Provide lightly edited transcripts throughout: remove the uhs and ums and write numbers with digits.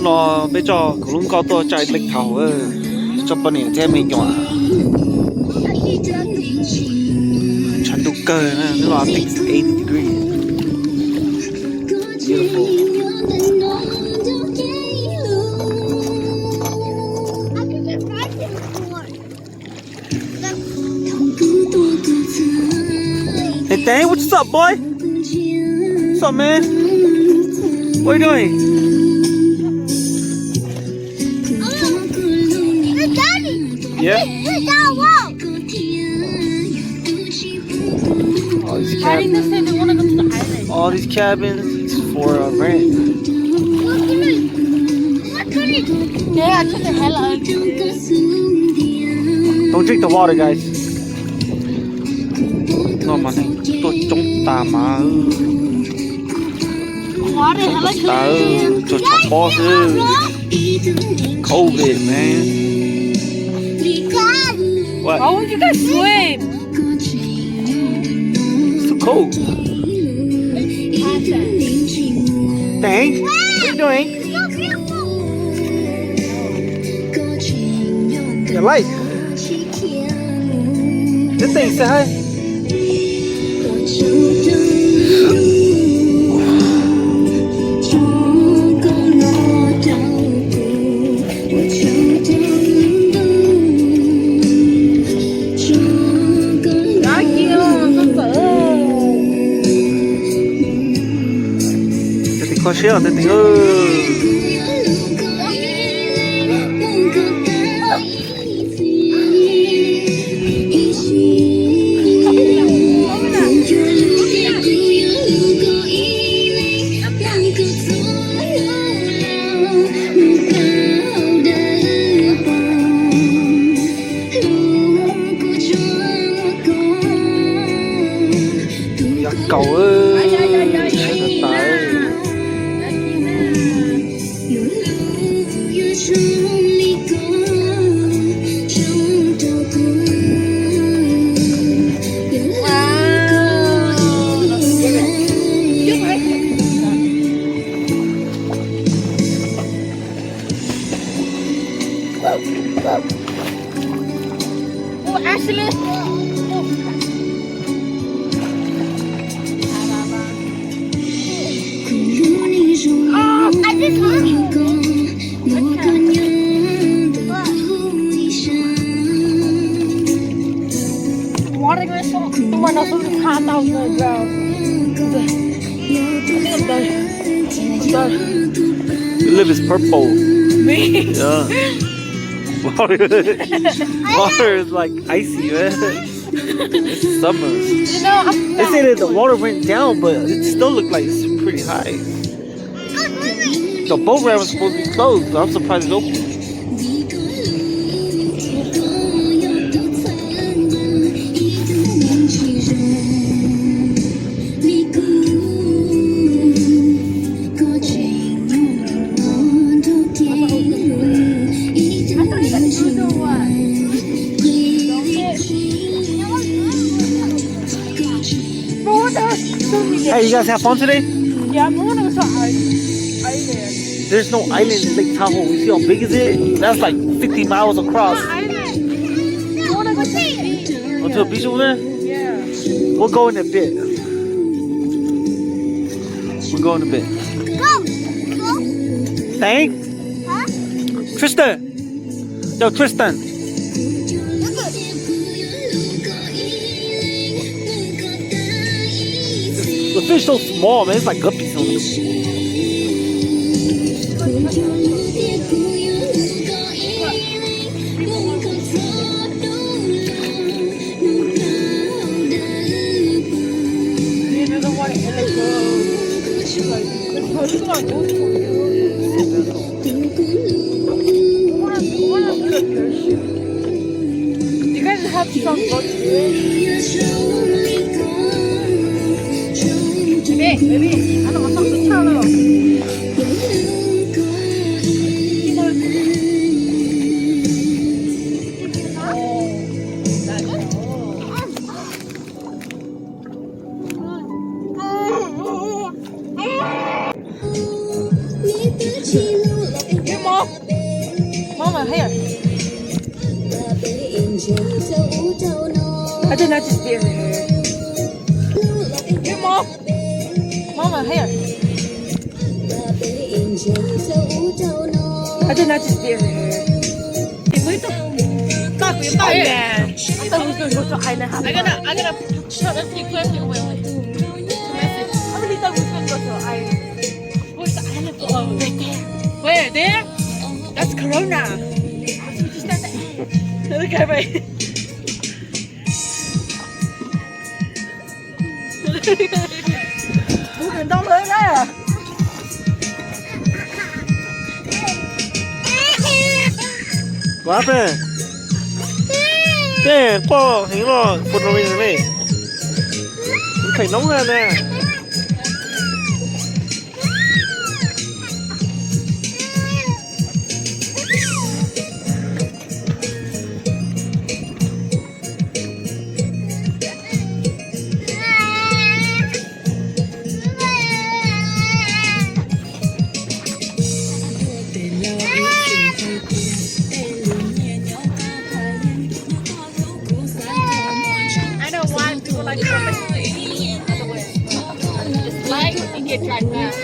nó bây giờ cũng có tôi chạy Lake Tahoe cho bọn này thêm mình nhỏ chẳng đủ cơ nữa nó là 80 degrees beautiful. Hey Dang, what's up, boy? What's up, man? What are you doing? Yeah? All these cabins for rent. Yeah, I took the hell out. Don't drink the water, guys. No, man. Tôi chống tà mà. Tà cho chọc boss. COVID, man. What? Why would you guys swim? It's too cold. Dang, what are you doing? Your light. This thing say hi. Có xíu thế thì cầu ơi Oh, Ashley. I just want water going so someone else will come out the ground. Your lip is purple. Me? Yeah. Water is like icy, man. It's summer. You know, They say that the water went down, but it still looked like it's pretty high. The boat ramp was supposed to be closed, but I'm surprised it's open. Hey, you guys have fun today? yeah, I'm going to island. There's no island in Lake Tahoe. You see how big is it? That's like 50 miles across. You want to go to the beach? Go to a beach over there? Yeah. We'll go in a bit. We'll go in a bit. Go. Thanks. Huh? Tristan. Yo, Tristan. The fish so small, man. It's like guppies on them. You guys have some boats baby, I don't want to tell you. I did not just bury her. Here, Mom. Mama, here. I did not just bury her. Stop it. Oh, man. I thought we was going to go to island house. I gotta shut up the question. Wait. Message. I really thought we was going to go to an island. Where's the island? Oh, right there. Where? There? That's Corona. Look at me. Bố đừng đông lên đó. What happened? Damn, Paul, hang on. Put it in there. Phải nóng ra nè. I don't want people like somebody otherwise. Just like and get dragged back.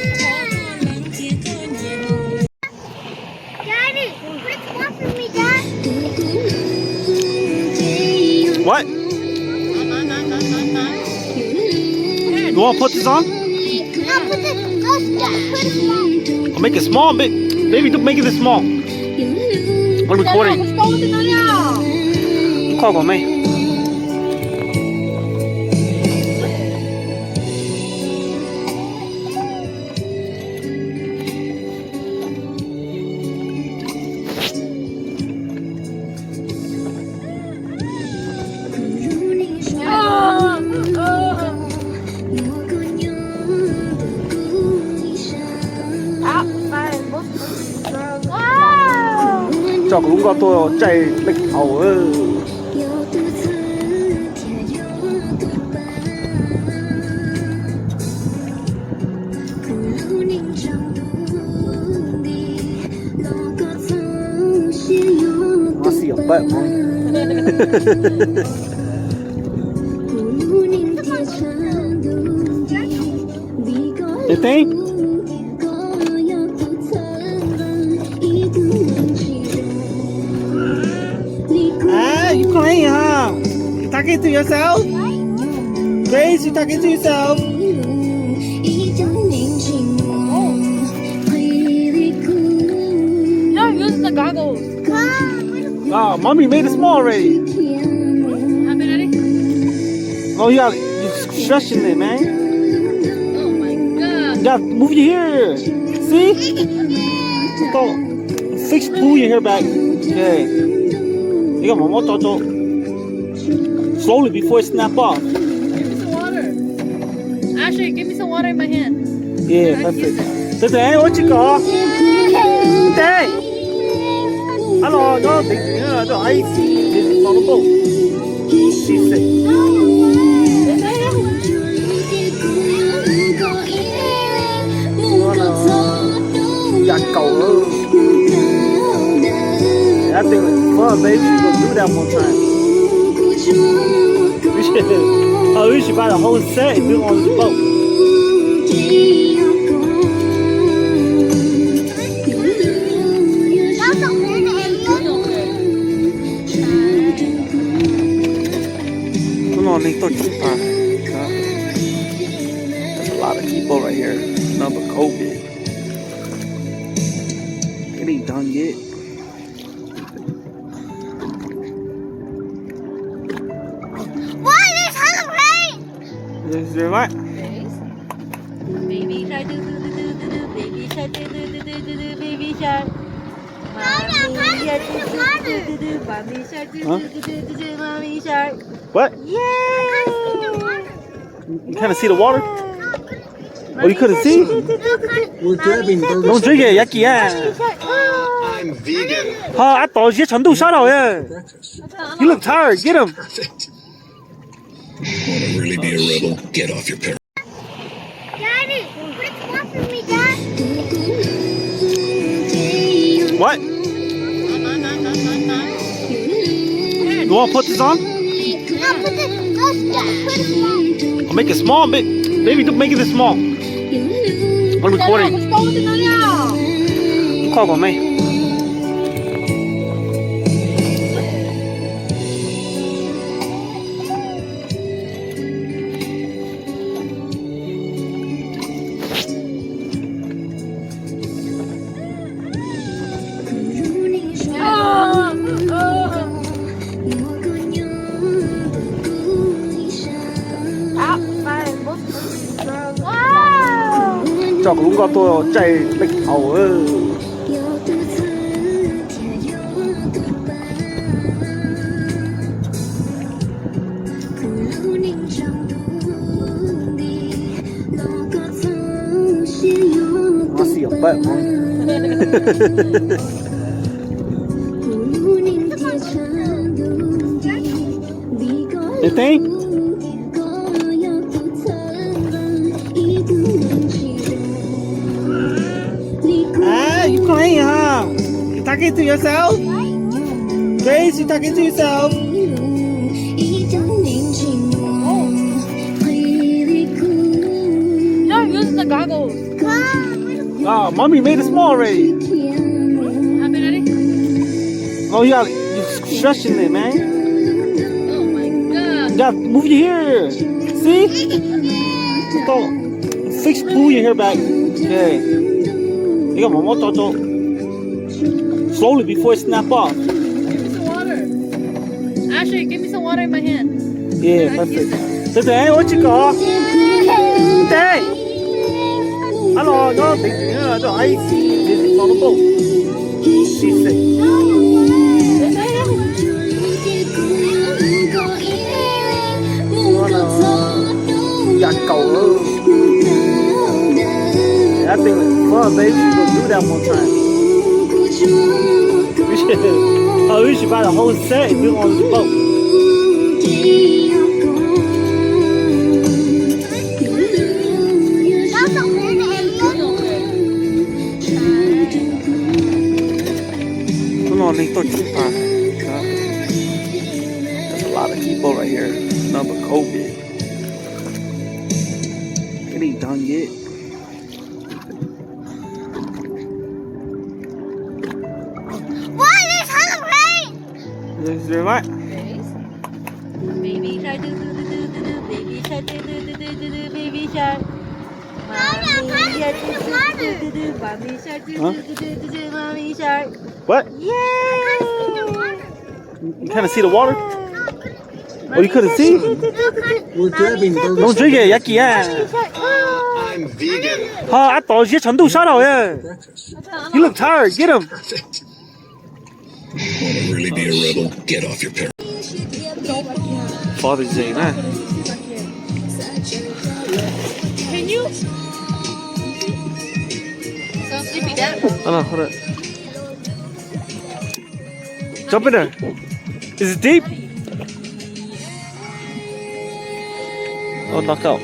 Daddy, what's one for me, Dad? What? You want to put this on? No, put this. Put it small. I'll make it small, baby. Don't make it this small. I'm recording. Call for me. Cho cũng có tôi chạy Lake Tahoe. I see your butt, man. You think? You playing, huh? You talking to yourself? Grace, you talking to yourself? You're using the goggles. Oh, mommy made it small already. Oh, you're stretching it, man. Oh my god. You gotta move your hair. See? Don't pull your hair back. Okay. You got more toto. Slowly before it snap off. Give me some water. Ashley, give me some water in my hand. Yeah, perfect. Today, what you got? Today. Hello, no, the ice is on the boat. She's sick. Got cold. That thing was fun, baby. We gonna do that one time. We should buy the whole set and do it on the boat. Come on, Nick, don't you There's a lot of people right here. Number COVID. It ain't done yet. What is hungry? Is there what? Baby shark, do do do do do do. Baby shark, do do do do do do. Baby shark. Mommy shark, do do do do do. Mommy shark, do do do do do. Mommy shark. What? Yay! You kind of see the water? Oh, you couldn't see? We're grabbing burgers. Don't drink it, yucky, yeah. I'm vegan. I thought you 전도 샤라오, yeah. You look tired, get him. Perfect. Want to really be a rebel? Get off your parents. Daddy, what's one for me, Dad? What? You You want to put this on? No, put this. Let's put it on. I'll make it small, baby. Don't make it this small. I'm recording. Call on me. Cho cũng có tôi chạy Lake Tahoe. Nó xỉu bậy You think? You playing, huh? You talking to yourself? Grace, you talking to yourself? You're using the goggles. Oh, mommy made it small already. Happy, Daddy? Oh, you stretching it, man. Oh my god. You gotta move your hair. See? Don't pull your hair back. Okay. You got one more toto. Slowly before it snap off. Give me some water. Ashley, give me some water in my hand. Yeah, perfect. Today, what you got? Today. Hello, no, no ice. This is on the boat. She's sick. Got cold. That thing was fun, baby. You gonna do that one time. We should buy the whole set and do it on the boat. Come on, Nico. There's a lot of people right here. Number COVID. It ain't done yet. Is there what? Baby shark, do do do do do do. Baby shark, do do do do do do. Baby shark. Mommy shark, do do do do do. Mommy shark, do do do do do. Mommy shark. What? Yay! You kind of see the water? Oh, you couldn't see? We're grabbing burgers. Don't drink it, yucky, yeah. I'm vegan. I thought you 전도 shout yeah. You look tired. Get him. Want to really be a rebel? Get off your parents. Father's Day, man. Can you? So sleepy, Dad. Hold on. Jump in there. Is it deep? Oh, knock out.